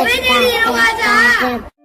예배 드리러 가자.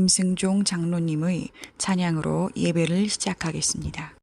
임승종 장로님의 찬양으로 예배를 시작하겠습니다.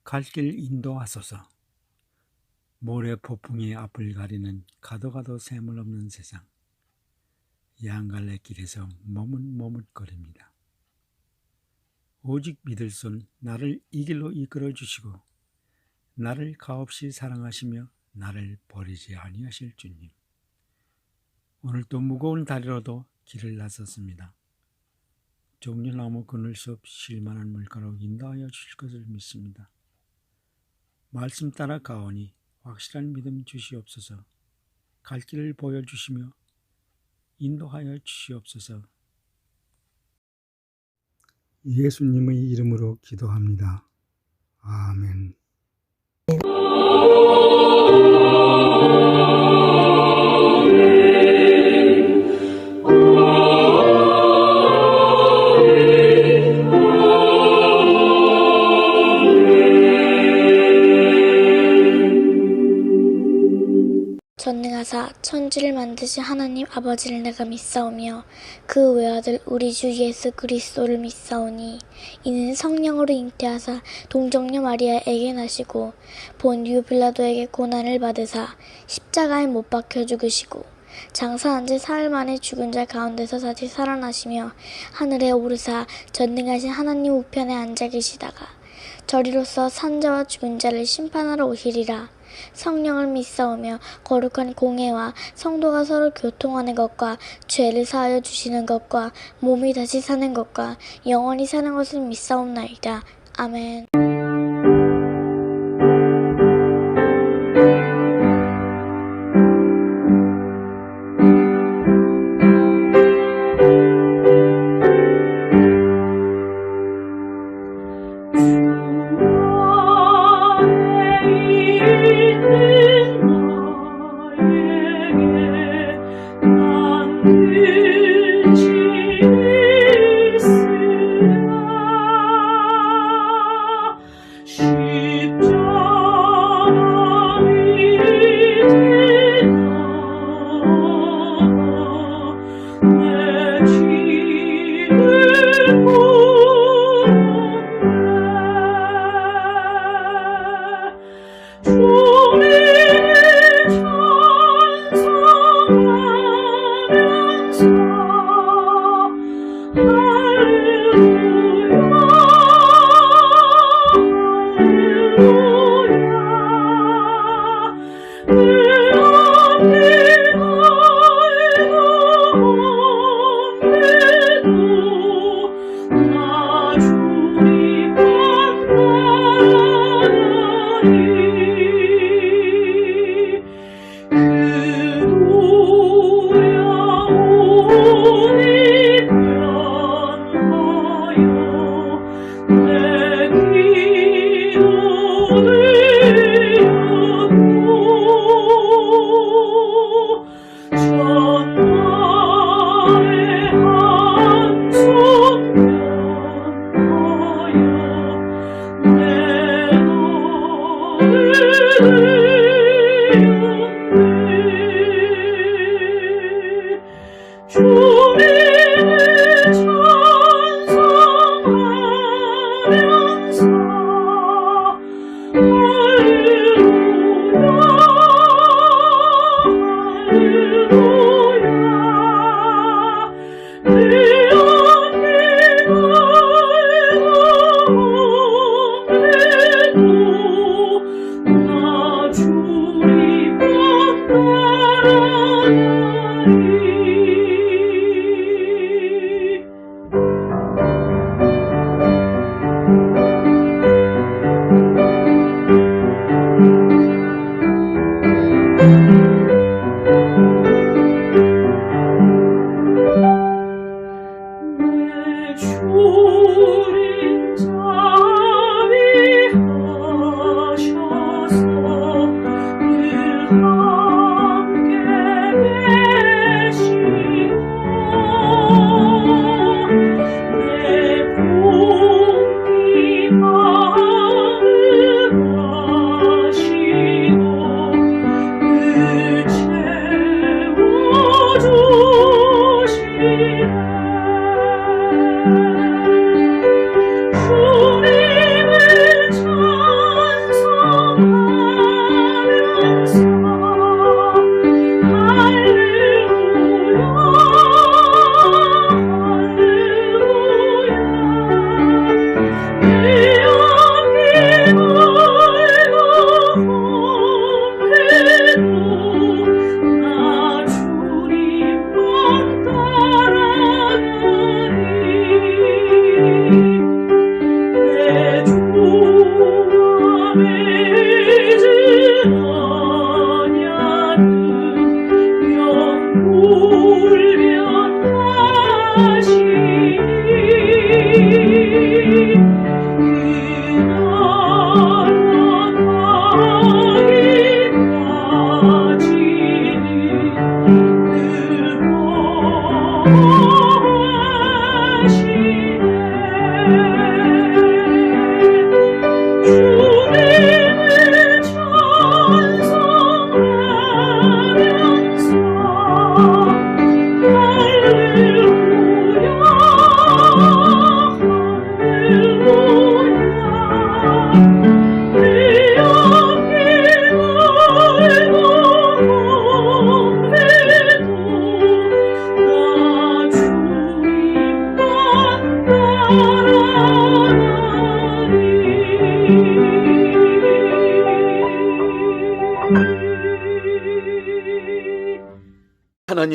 갈 길 인도하소서. 모래 폭풍이 앞을 가리는 가도 샘을 없는 세상. 양갈래 길에서 머뭇거립니다. 오직 믿을 손 나를 이 길로 이끌어 주시고 나를 가없이 사랑하시며 나를 버리지 아니하실 주님. 오늘도 무거운 다리로도 길을 나섰습니다. 종려나무 끊을 수 없이 만한 물가로 인도하여 주실 것을 믿습니다. 말씀 따라 가오니 확실한 믿음 주시옵소서. 갈 길을 보여주시며 인도하여 주시옵소서. 예수님의 이름으로 기도합니다. 아멘. 전능하사 천지를 만드신 하나님 아버지를 내가 믿사오며 그 외아들 우리 주 예수 그리스도를 믿사오니 이는 성령으로 잉태하사 동정녀 마리아에게 나시고 본디오 빌라도에게 고난을 받으사 십자가에 못 박혀 죽으시고 장사한 지 사흘 만에 죽은 자 가운데서 다시 살아나시며 하늘에 오르사 전능하신 하나님 우편에 앉아 계시다가 저리로서 산자와 죽은 자를 심판하러 오시리라. 성령을 믿사오며 거룩한 공회와 성도가 서로 교통하는 것과 죄를 사하여 주시는 것과 몸이 다시 사는 것과 영원히 사는 것을 믿사옵나이다. 아멘.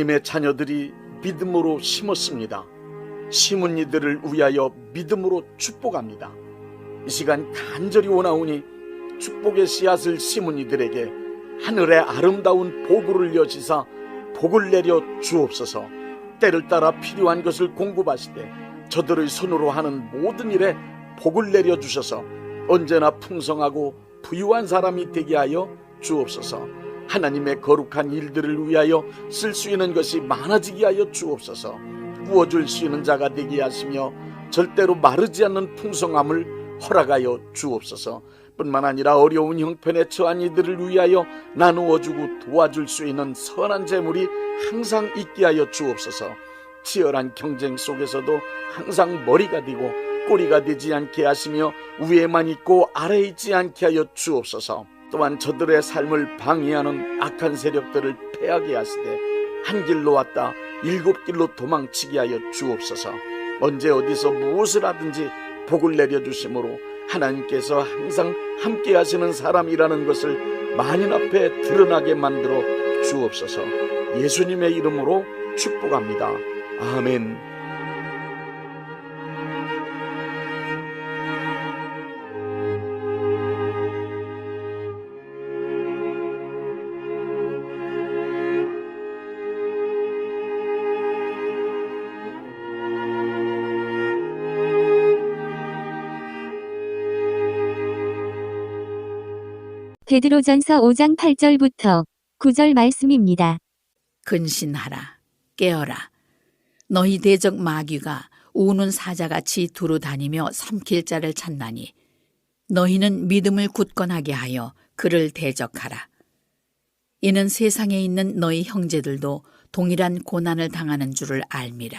하나님의 자녀들이 믿음으로 심었습니다. 심은 이들을 위하여 믿음으로 축복합니다. 이 시간 간절히 원하오니 축복의 씨앗을 심은 이들에게 하늘의 아름다운 보구를 여시사 복을 내려 주옵소서. 때를 따라 필요한 것을 공급하시되 저들의 손으로 하는 모든 일에 복을 내려 주셔서 언제나 풍성하고 부유한 사람이 되게 하여 주옵소서. 하나님의 거룩한 일들을 위하여 쓸 수 있는 것이 많아지게 하여 주옵소서. 구워줄 수 있는 자가 되게 하시며 절대로 마르지 않는 풍성함을 허락하여 주옵소서. 뿐만 아니라 어려운 형편에 처한 이들을 위하여 나누어주고 도와줄 수 있는 선한 재물이 항상 있게 하여 주옵소서. 치열한 경쟁 속에서도 항상 머리가 되고 꼬리가 되지 않게 하시며 위에만 있고 아래에 있지 않게 하여 주옵소서. 또한 저들의 삶을 방해하는 악한 세력들을 패하게 하시되 한 길로 왔다 7길로 도망치게 하여 주옵소서. 언제 어디서 무엇을 하든지 복을 내려주심으로 하나님께서 항상 함께 하시는 사람이라는 것을 만인 앞에 드러나게 만들어 주옵소서. 예수님의 이름으로 축복합니다. 아멘. 베드로전서 5장 8절부터 9절 말씀입니다. 근신하라, 깨어라. 너희 대적 마귀가 우는 사자같이 두루 다니며 삼킬 자를 찾나니 너희는 믿음을 굳건하게 하여 그를 대적하라. 이는 세상에 있는 너희 형제들도 동일한 고난을 당하는 줄을 알미라.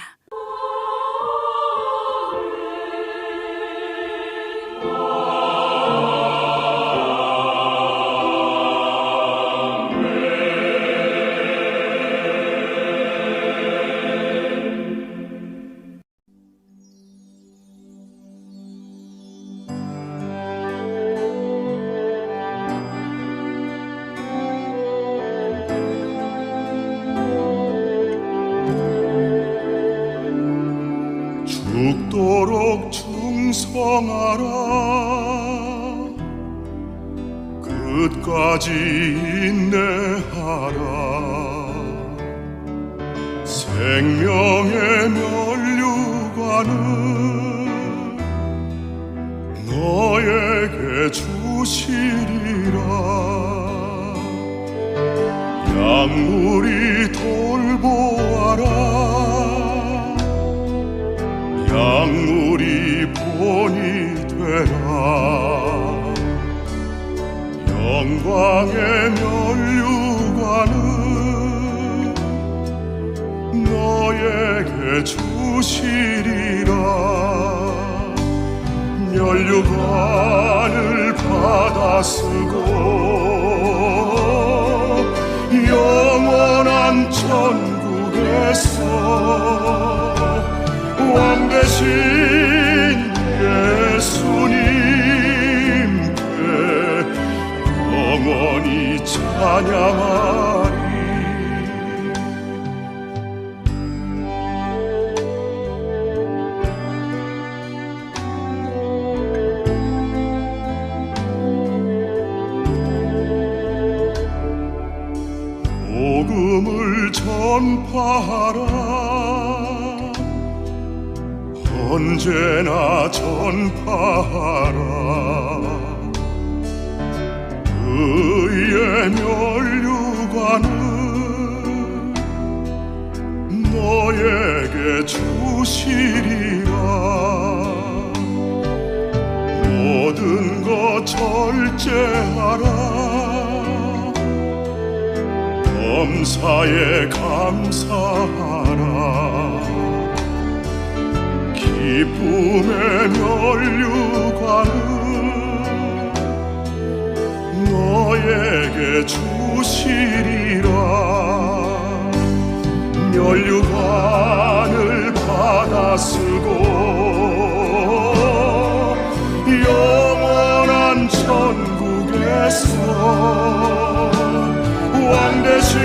죽도록 충성하라. 끝까지 인내하라. 생명의 면류관을 너에게 주시리라. 약물이 돌보아라. 약물이 본이 되라. 영광의 면류관을 너에게 주시리라. 면류관을 받아 쓰고 영원한 천국에서 왕 되신 예수님께 영원히 찬양하리. 복음을 전파하라. 언제나 전파하라. 의의 면류관을 너에게 주시리라. 모든 것 절제하라. 범사에 감사하라. 기쁨의 면류관을 너에게 주시리라. 면류관을 받아 쓰고 영원한 천국에서 왕 되신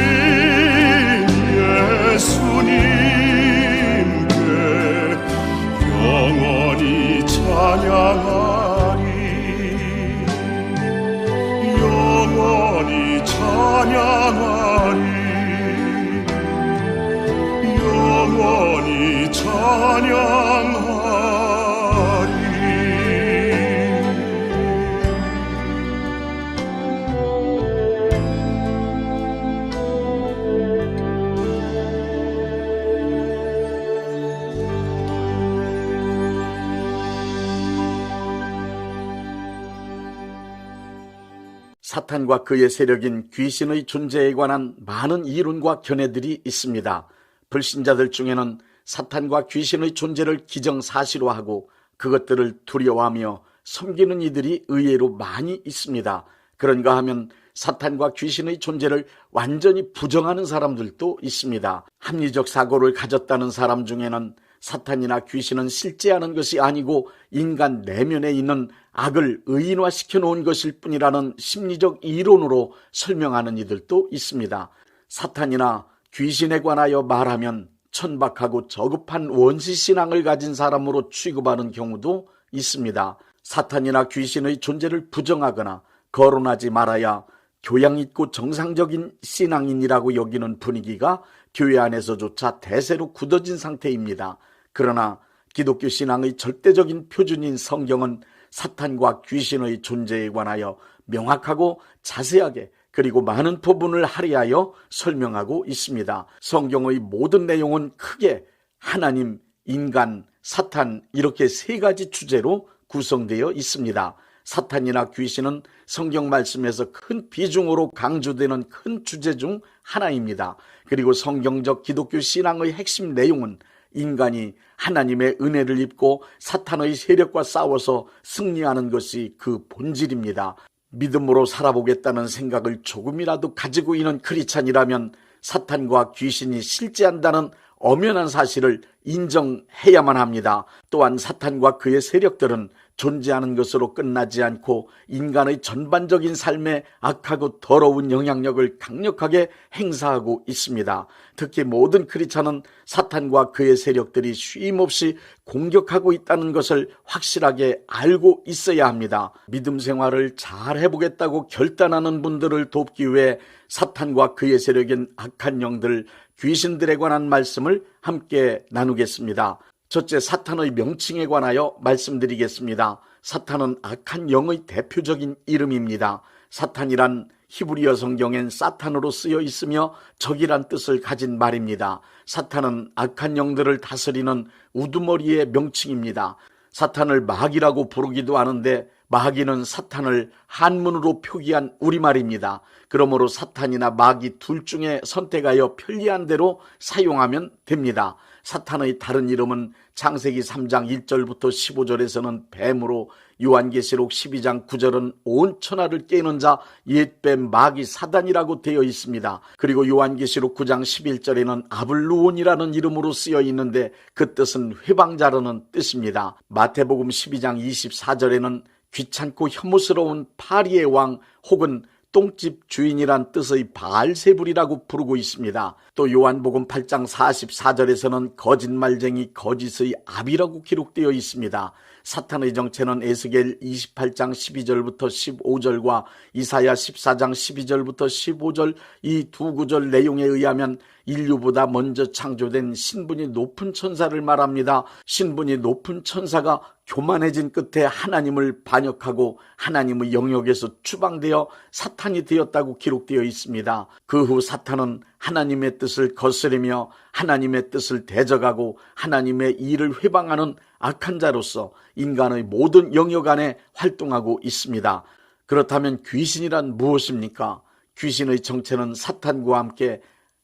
사탄과 그의 세력인 귀신의 존재에 관한 많은 이론과 견해들이 있습니다. 불신자들 중에는 사탄과 귀신의 존재를 기정사실화하고 그것들을 두려워하며 섬기는 이들이 의외로 많이 있습니다. 그런가 하면 사탄과 귀신의 존재를 완전히 부정하는 사람들도 있습니다. 합리적 사고를 가졌다는 사람 중에는 사탄이나 귀신은 실제하는 것이 아니고 인간 내면에 있는 악을 의인화시켜 놓은 것일 뿐이라는 심리적 이론으로 설명하는 이들도 있습니다. 사탄이나 귀신에 관하여 말하면 천박하고 저급한 원시신앙을 가진 사람으로 취급하는 경우도 있습니다. 사탄이나 귀신의 존재를 부정하거나 거론하지 말아야 교양 있고 정상적인 신앙인이라고 여기는 분위기가 교회 안에서조차 대세로 굳어진 상태입니다. 그러나 기독교 신앙의 절대적인 표준인 성경은 사탄과 귀신의 존재에 관하여 명확하고 자세하게 그리고 많은 부분을 할애하여 설명하고 있습니다. 성경의 모든 내용은 크게 하나님, 인간, 사탄 이렇게 세 가지 주제로 구성되어 있습니다. 사탄이나 귀신은 성경 말씀에서 큰 비중으로 강조되는 큰 주제 중 하나입니다. 그리고 성경적 기독교 신앙의 핵심 내용은 인간이 하나님의 은혜를 입고 사탄의 세력과 싸워서 승리하는 것이 그 본질입니다. 믿음으로 살아보겠다는 생각을 조금이라도 가지고 있는 크리스찬이라면 사탄과 귀신이 실제한다는 엄연한 사실을 인정해야만 합니다. 또한 사탄과 그의 세력들은 존재하는 것으로 끝나지 않고 인간의 전반적인 삶에 악하고 더러운 영향력을 강력하게 행사하고 있습니다. 특히 모든 크리스찬은 사탄과 그의 세력들이 쉼없이 공격하고 있다는 것을 확실하게 알고 있어야 합니다. 믿음 생활을 잘 해보겠다고 결단하는 분들을 돕기 위해 사탄과 그의 세력인 악한 영들, 귀신들에 관한 말씀을 함께 나누겠습니다. 첫째, 사탄의 명칭에 관하여 말씀드리겠습니다. 사탄은 악한 영의 대표적인 이름입니다. 사탄이란 히브리어 성경엔 사탄으로 쓰여 있으며 적이란 뜻을 가진 말입니다. 사탄은 악한 영들을 다스리는 우두머리의 명칭입니다. 사탄을 마귀라고 부르기도 하는데 마귀는 사탄을 한문으로 표기한 우리말입니다. 그러므로 사탄이나 마귀 둘 중에 선택하여 편리한 대로 사용하면 됩니다. 사탄의 다른 이름은 창세기 3장 1절부터 15절에서는 뱀으로, 요한계시록 12장 9절은 온 천하를 깨는 자 옛뱀 마귀 사단이라고 되어 있습니다. 그리고 요한계시록 9장 11절에는 아블루온이라는 이름으로 쓰여 있는데 그 뜻은 회방자라는 뜻입니다. 마태복음 12장 24절에는 귀찮고 혐오스러운 파리의 왕 혹은 똥집 주인이란 뜻의 바알세불이라고 부르고 있습니다. 또 요한복음 8장 44절에서는 거짓말쟁이 거짓의 아비라고 기록되어 있습니다. 사탄의 정체는 에스겔 28장 12절부터 15절과 이사야 14장 12절부터 15절 이 두 구절 내용에 의하면 인류보다 먼저 창조된 신분이 높은 천사를 말합니다. 신분이 높은 천사가 교만해진 끝에 하나님을 반역하고 하나님의 영역에서 추방되어 사탄이 되었다고 기록되어 있습니다. 그 후 사탄은 하나님의 뜻을 거스르며 하나님의 뜻을 대적하고 하나님의 일을 회방하는 악한 자로서 인간의 모든 영역 안에 활동하고 있습니다. 그렇다면 귀신이란 무엇입니까? 귀신의 정체는 사탄과 함께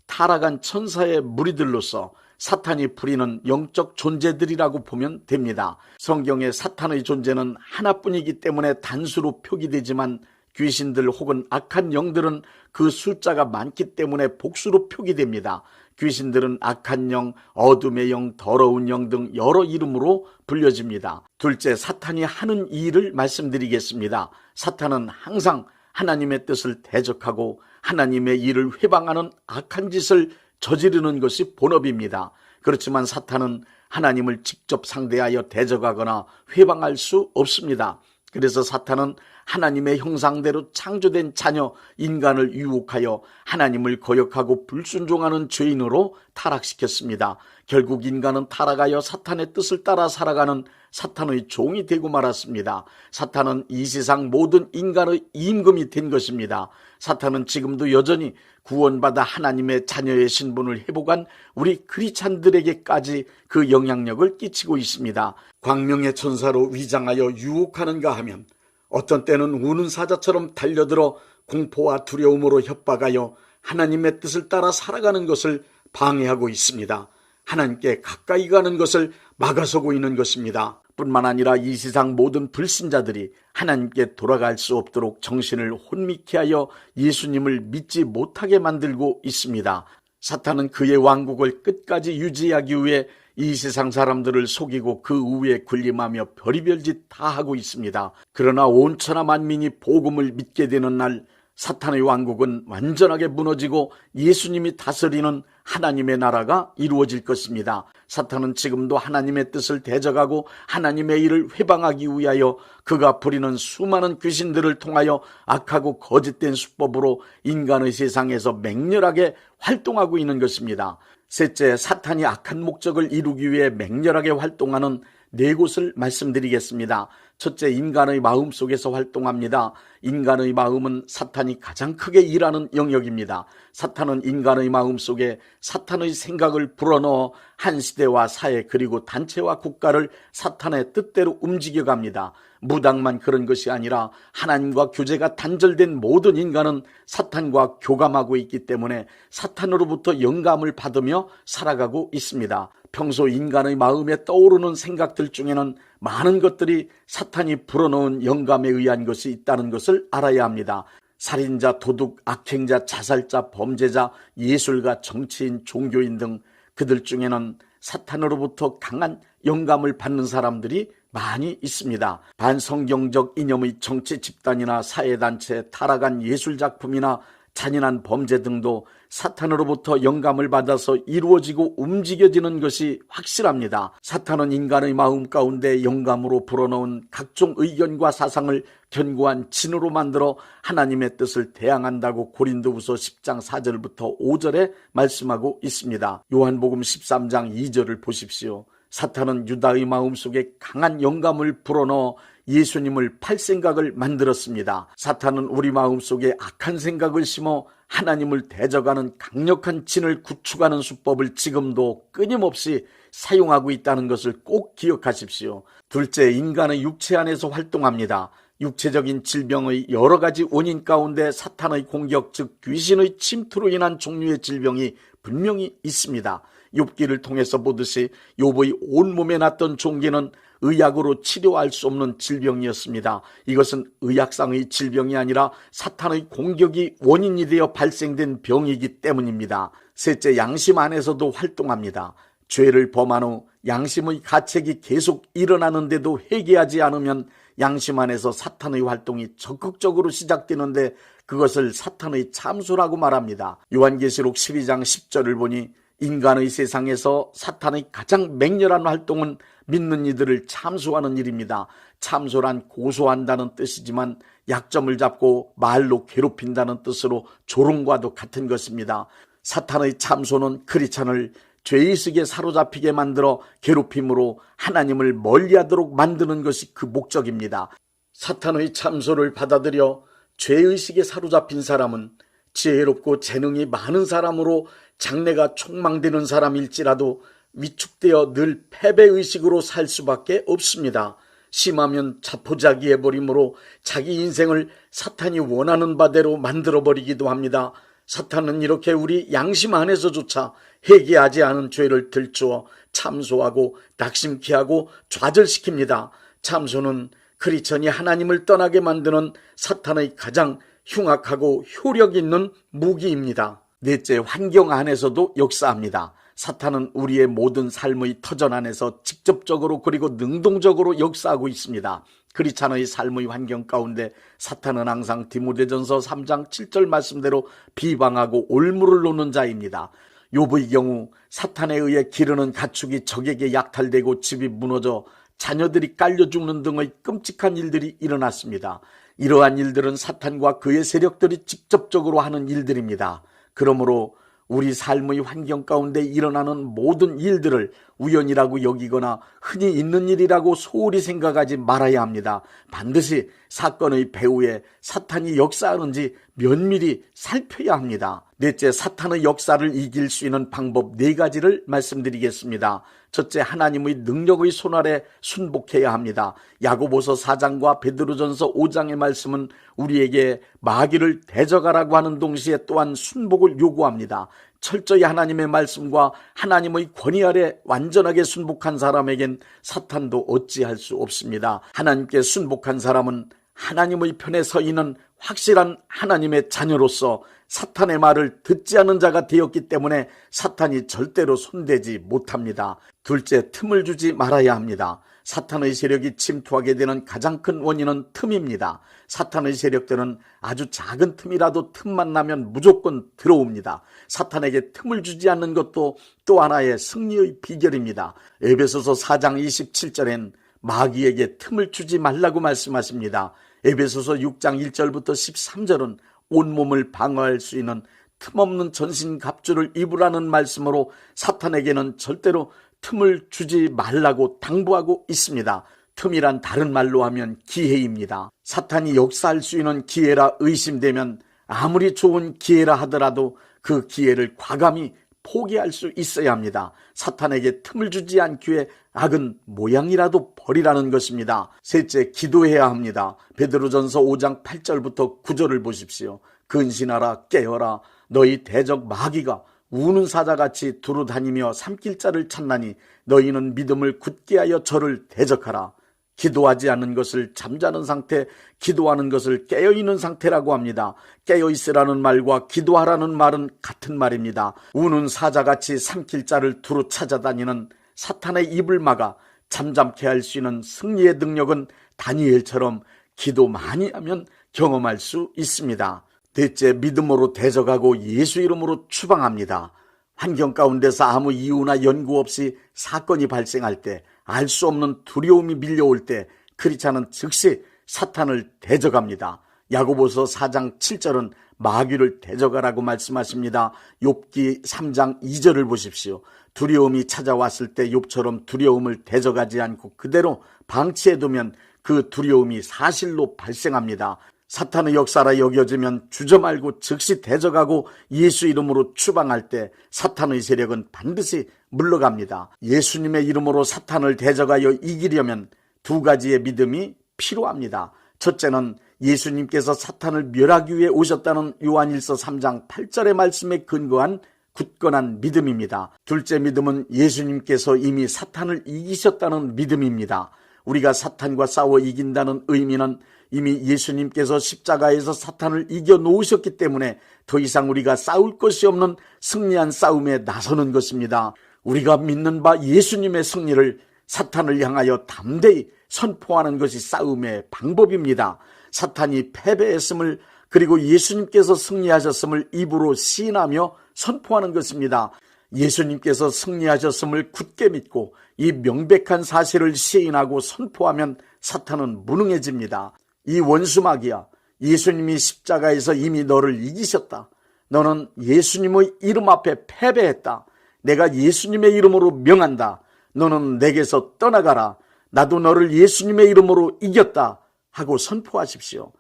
타락한 천사의 무리들로서 사탄이 부리는 영적 존재들이라고 보면 됩니다. 성경에 사탄의 존재는 하나뿐이기 때문에 단수로 표기되지만 귀신들 혹은 악한 영들은 그 숫자가 많기 때문에 복수로 표기됩니다. 귀신들은 악한 영, 어둠의 영, 더러운 영 등 여러 이름으로 불려집니다. 둘째, 사탄이 하는 일을 말씀드리겠습니다. 사탄은 항상 하나님의 뜻을 대적하고 하나님의 일을 회방하는 악한 짓을 저지르는 것이 본업입니다. 그렇지만 사탄은 하나님을 직접 상대하여 대적하거나 회방할 수 없습니다. 그래서 사탄은 하나님의 형상대로 창조된 자녀 인간을 유혹하여 하나님을 거역하고 불순종하는 죄인으로 타락시켰습니다. 결국 인간은 타락하여 사탄의 뜻을 따라 살아가는 사탄의 종이 되고 말았습니다. 사탄은 이 세상 모든 인간의 임금이 된 것입니다. 사탄은 지금도 여전히 구원받아 하나님의 자녀의 신분을 회복한 우리 크리스찬들에게까지 그 영향력을 끼치고 있습니다. 광명의 천사로 위장하여 유혹하는가 하면 어떤 때는 우는 사자처럼 달려들어 공포와 두려움으로 협박하여 하나님의 뜻을 따라 살아가는 것을 방해하고 있습니다. 하나님께 가까이 가는 것을 막아서고 있는 것입니다. 뿐만 아니라 이 세상 모든 불신자들이 하나님께 돌아갈 수 없도록 정신을 혼미케 하여 예수님을 믿지 못하게 만들고 있습니다. 사탄은 그의 왕국을 끝까지 유지하기 위해 이 세상 사람들을 속이고 그 우에 군림하며 별의별 짓 다 하고 있습니다. 그러나 온 천하 만민이 복음을 믿게 되는 날 사탄의 왕국은 완전하게 무너지고 예수님이 다스리는 하나님의 나라가 이루어질 것입니다. 사탄은 지금도 하나님의 뜻을 대적하고 하나님의 일을 회방하기 위하여 그가 부리는 수많은 귀신들을 통하여 악하고 거짓된 수법으로 인간의 세상에서 맹렬하게 활동하고 있는 것입니다. 셋째, 사탄이 악한 목적을 이루기 위해 맹렬하게 활동하는 네 곳을 말씀드리겠습니다. 첫째, 인간의 마음 속에서 활동합니다. 인간의 마음은 사탄이 가장 크게 일하는 영역입니다. 사탄은 인간의 마음 속에 사탄의 생각을 불어넣어 한 시대와 사회 그리고 단체와 국가를 사탄의 뜻대로 움직여갑니다. 무당만 그런 것이 아니라 하나님과 교제가 단절된 모든 인간은 사탄과 교감하고 있기 때문에 사탄으로부터 영감을 받으며 살아가고 있습니다. 평소 인간의 마음에 떠오르는 생각들 중에는 많은 것들이 사탄이 불어넣은 영감에 의한 것이 있다는 것을 알아야 합니다. 살인자, 도둑, 악행자, 자살자, 범죄자, 예술가, 정치인, 종교인 등 그들 중에는 사탄으로부터 강한 영감을 받는 사람들이 많이 있습니다. 반성경적 이념의 정치 집단이나 사회단체, 타락한 예술작품이나 잔인한 범죄 등도 사탄으로부터 영감을 받아서 이루어지고 움직여지는 것이 확실합니다. 사탄은 인간의 마음 가운데 영감으로 불어넣은 각종 의견과 사상을 견고한 진으로 만들어 하나님의 뜻을 대항한다고 고린도후서 10장 4절부터 5절에 말씀하고 있습니다. 요한복음 13장 2절을 보십시오. 사탄은 유다의 마음속에 강한 영감을 불어넣어 예수님을 팔 생각을 만들었습니다. 사탄은 우리 마음속에 악한 생각을 심어 하나님을 대적하는 강력한 진을 구축하는 수법을 지금도 끊임없이 사용하고 있다는 것을 꼭 기억하십시오. 둘째, 인간의 육체 안에서 활동합니다. 육체적인 질병의 여러 가지 원인 가운데 사탄의 공격, 즉 귀신의 침투로 인한 종류의 질병이 분명히 있습니다. 욥기를 통해서 보듯이 욥의 온몸에 났던 종기는 의학으로 치료할 수 없는 질병이었습니다. 이것은 의학상의 질병이 아니라 사탄의 공격이 원인이 되어 발생된 병이기 때문입니다. 셋째, 양심 안에서도 활동합니다. 죄를 범한 후 양심의 가책이 계속 일어나는데도 회개하지 않으면 양심 안에서 사탄의 활동이 적극적으로 시작되는데 그것을 사탄의 참소라고 말합니다. 요한계시록 12장 10절을 보니 인간의 세상에서 사탄의 가장 맹렬한 활동은 믿는 이들을 참소하는 일입니다. 참소란 고소한다는 뜻이지만 약점을 잡고 말로 괴롭힌다는 뜻으로 조롱과도 같은 것입니다. 사탄의 참소는 크리스찬을 죄의식에 사로잡히게 만들어 괴롭힘으로 하나님을 멀리하도록 만드는 것이 그 목적입니다. 사탄의 참소를 받아들여 죄의식에 사로잡힌 사람은 지혜롭고 재능이 많은 사람으로 장래가 촉망되는 사람일지라도 위축되어 늘 패배의식으로 살 수밖에 없습니다. 심하면 자포자기해버림으로 자기 인생을 사탄이 원하는 바대로 만들어버리기도 합니다. 사탄은 이렇게 우리 양심 안에서조차 회개하지 않은 죄를 들추어 참소하고 낙심케 하고 좌절시킵니다. 참소는 크리스천이 하나님을 떠나게 만드는 사탄의 가장 흉악하고 효력 있는 무기입니다. 넷째, 환경 안에서도 역사합니다. 사탄은 우리의 모든 삶의 터전 안에서 직접적으로 그리고 능동적으로 역사하고 있습니다. 크리스찬의 삶의 환경 가운데 사탄은 항상 디모데전서 3장 7절 말씀대로 비방하고 올무를 놓는 자입니다. 욥의 경우 사탄에 의해 기르는 가축이 적에게 약탈되고 집이 무너져 자녀들이 깔려 죽는 등의 끔찍한 일들이 일어났습니다. 이러한 일들은 사탄과 그의 세력들이 직접적으로 하는 일들입니다. 그러므로 우리 삶의 환경 가운데 일어나는 모든 일들을 우연이라고 여기거나 흔히 있는 일이라고 소홀히 생각하지 말아야 합니다. 반드시 사건의 배후에 사탄이 역사하는지 면밀히 살펴야 합니다. 넷째, 사탄의 역사를 이길 수 있는 방법 4가지를 말씀드리겠습니다. 첫째, 하나님의 능력의 손 아래 순복해야 합니다. 야고보서 4장과 베드로전서 5장의 말씀은 우리에게 마귀를 대적하라고 하는 동시에 또한 순복을 요구합니다. 철저히 하나님의 말씀과 하나님의 권위 아래 완전하게 순복한 사람에겐 사탄도 어찌할 수 없습니다. 하나님께 순복한 사람은 하나님의 편에 서 있는 확실한 하나님의 자녀로서 사탄의 말을 듣지 않은 자가 되었기 때문에 사탄이 절대로 손대지 못합니다. 둘째, 틈을 주지 말아야 합니다. 사탄의 세력이 침투하게 되는 가장 큰 원인은 틈입니다. 사탄의 세력들은 아주 작은 틈이라도 틈만 나면 무조건 들어옵니다. 사탄에게 틈을 주지 않는 것도 또 하나의 승리의 비결입니다. 에베소서 4장 27절엔 마귀에게 틈을 주지 말라고 말씀하십니다. 에베소서 6장 1절부터 13절은 온몸을 방어할 수 있는 틈없는 전신갑주를 입으라는 말씀으로 사탄에게는 절대로 틈을 주지 말라고 당부하고 있습니다. 틈이란 다른 말로 하면 기회입니다. 사탄이 역사할 수 있는 기회라 의심되면 아무리 좋은 기회라 하더라도 그 기회를 과감히 포기할 수 있어야 합니다. 사탄에게 틈을 주지 않기에 악은 모양이라도 버리라는 것입니다. 셋째, 기도해야 합니다. 베드로전서 5장 8절부터 9절을 보십시오. 근신하라, 깨어라. 너희 대적 마귀가 우는 사자같이 두루 다니며 삼킬 자를 찾나니 너희는 믿음을 굳게 하여 저를 대적하라. 기도하지 않는 것을 잠자는 상태, 기도하는 것을 깨어있는 상태라고 합니다. 깨어있으라는 말과 기도하라는 말은 같은 말입니다. 우는 사자같이 삼킬 자를 두루 찾아다니는 사탄의 입을 막아 잠잠케 할 수 있는 승리의 능력은 다니엘처럼 기도 많이 하면 경험할 수 있습니다. 넷째, 믿음으로 대적하고 예수 이름으로 추방합니다. 환경 가운데서 아무 이유나 연구 없이 사건이 발생할 때, 알 수 없는 두려움이 밀려올 때 크리스찬은 즉시 사탄을 대적합니다. 야고보서 4장 7절은 마귀를 대적하라고 말씀하십니다. 욥기 3장 2절을 보십시오. 두려움이 찾아왔을 때 욥처럼 두려움을 대적하지 않고 그대로 방치해두면 그 두려움이 사실로 발생합니다. 사탄의 역사라 여겨지면 주저 말고 즉시 대적하고 예수 이름으로 추방할 때 사탄의 세력은 반드시 물러갑니다. 예수님의 이름으로 사탄을 대적하여 이기려면 두 가지의 믿음이 필요합니다. 첫째는 예수님께서 사탄을 멸하기 위해 오셨다는 요한일서 3장 8절의 말씀에 근거한 굳건한 믿음입니다. 둘째 믿음은 예수님께서 이미 사탄을 이기셨다는 믿음입니다. 우리가 사탄과 싸워 이긴다는 의미는 이미 예수님께서 십자가에서 사탄을 이겨 놓으셨기 때문에 더 이상 우리가 싸울 것이 없는 승리한 싸움에 나서는 것입니다. 우리가 믿는 바 예수님의 승리를 사탄을 향하여 담대히 선포하는 것이 싸움의 방법입니다. 사탄이 패배했음을 그리고 예수님께서 승리하셨음을 입으로 시인하며 선포하는 것입니다. 예수님께서 승리하셨음을 굳게 믿고 이 명백한 사실을 시인하고 선포하면 사탄은 무능해집니다. 이 원수 마귀야, 예수님이 십자가에서 이미 너를 이기셨다. 너는 예수님의 이름 앞에 패배했다. 내가 예수님의 이름으로 명한다. 너는 내게서 떠나가라. 나도 너를 예수님의 이름으로 이겼다 하고 선포하십시오.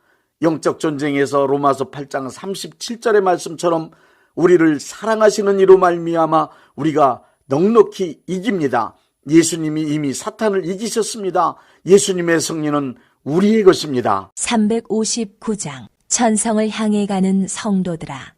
영적 전쟁에서 로마서 8장 37절의 말씀처럼 우리를 사랑하시는 이로 말미암아 우리가 넉넉히 이깁니다. 예수님이 이미 사탄을 이기셨습니다. 예수님의 승리는 우리의 것입니다. 359장 천성을 향해 가는 성도들아.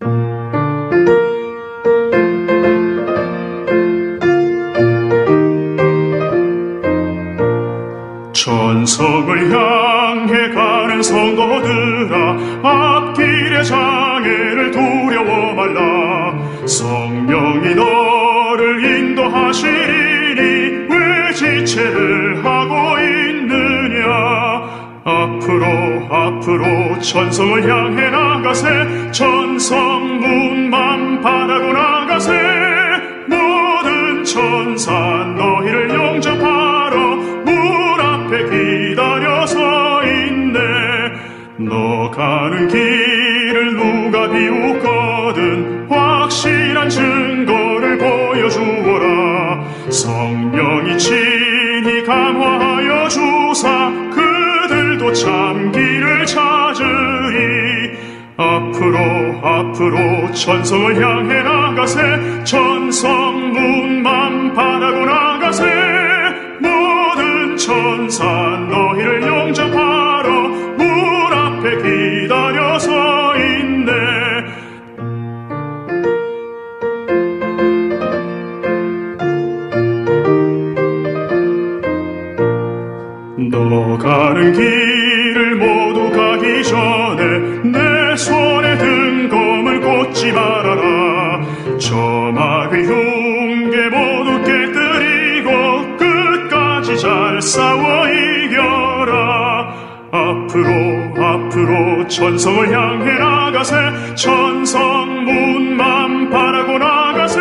천성을 향해 가는 성도들아, 앞길의 장애를 두려워 말라. 성령이 너를 인도하시리니 왜 지체를 하고 있느냐. 앞으로 천성을 향해 나가세. 천성 문만 바라고 나가세. 모든 천사 너희를 영접하러 문 앞에 기다려 서 있네. 너 가는 길을 누가 비웃거든 확실한 증거를 보여주어라. 성령이 친히 감화하여 주사 그들도 참 길을 찾으리. 앞으로 천성을 향해 나가세. 천성 문만 바라고 나가세. 천사 너희를 영접하러 문 앞에 기다려 서 있네. 너 가는 길을 모두 가기 전에 내 손에 든 검을 꽂지 말아라. 저 마귀 흉계 모두 깨뜨리고 끝까지 잘 싸워 이겨라. 앞으로 천성을 향해 나가세. 천성 문만 바라고 나가세.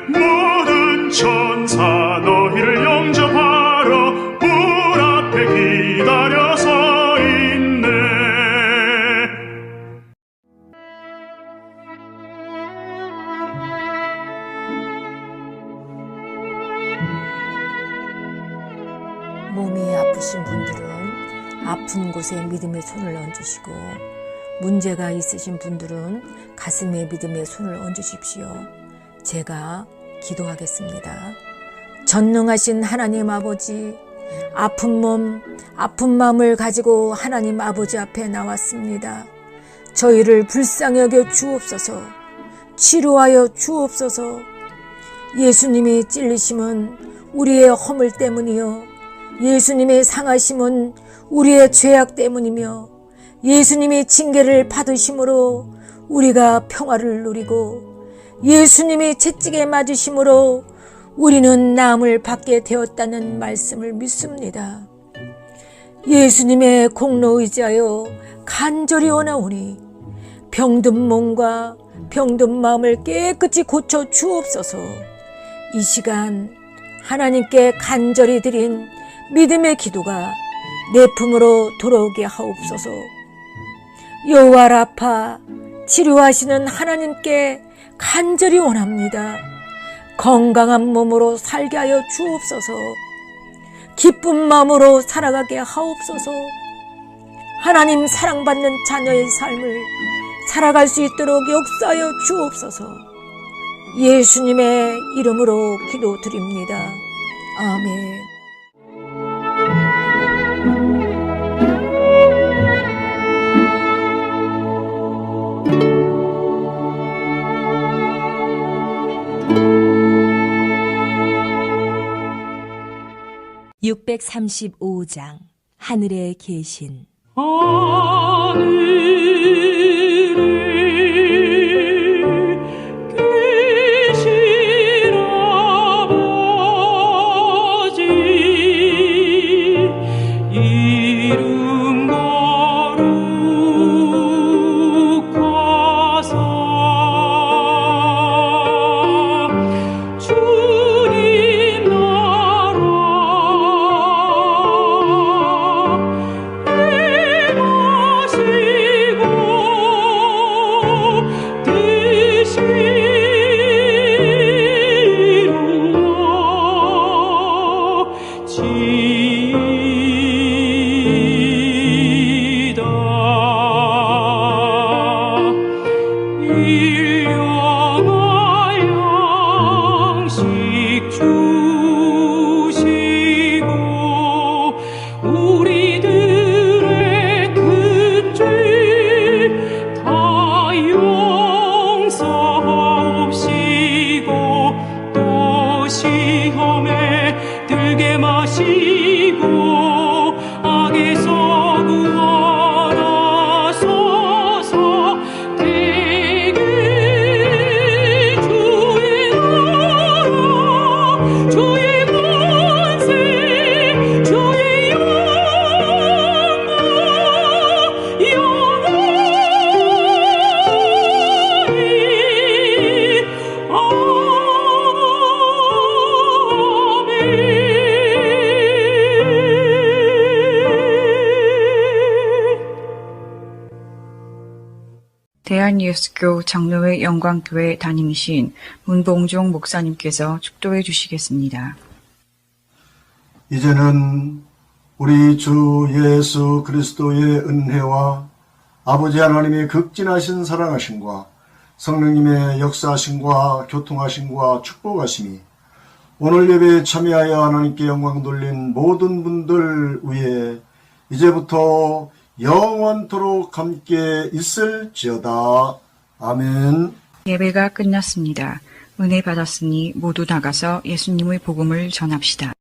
모든 천사 너희를 영접하러 문 앞에 기다려 서 있네. 몸이 아프신 분들은 아픈 곳에 믿음의 손을 얹으시고, 문제가 있으신 분들은 가슴에 믿음의 손을 얹으십시오. 제가 기도하겠습니다. 전능하신 하나님 아버지, 아픈 몸, 아픈 마음을 가지고 하나님 아버지 앞에 나왔습니다. 저희를 불쌍히 여겨 주옵소서. 치료하여 주옵소서. 예수님이 찔리심은 우리의 허물 때문이요, 예수님의 상하심은 우리의 죄악 때문이며, 예수님이 징계를 받으심으로 우리가 평화를 누리고, 예수님이 채찍에 맞으심으로 우리는 나음을 받게 되었다는 말씀을 믿습니다. 예수님의 공로 의지하여 간절히 원하오니 병든 몸과 병든 마음을 깨끗이 고쳐 주옵소서. 이 시간 하나님께 간절히 드린 믿음의 기도가 내 품으로 돌아오게 하옵소서. 여호와 라파, 치료하시는 하나님께 간절히 원합니다. 건강한 몸으로 살게 하여 주옵소서. 기쁜 마음으로 살아가게 하옵소서. 하나님 사랑받는 자녀의 삶을 살아갈 수 있도록 역사하여 주옵소서. 예수님의 이름으로 기도드립니다. 아멘. (635장) 하늘에 계신 대한예수교 장로회 영광교회 담임이신 문봉종 목사님께서 축도해 주시겠습니다. 이제는 우리 주 예수 그리스도의 은혜와 아버지 하나님의 극진하신 사랑하심과 성령님의 역사하심과 교통하심과 축복하심이 오늘 예배에 참여하여 하나님께 영광 돌린 모든 분들 위해 이제부터 영원토록 함께 있을지어다. 아멘. 예배가 끝났습니다. 은혜 받았으니 모두 나가서 예수님의 복음을 전합시다.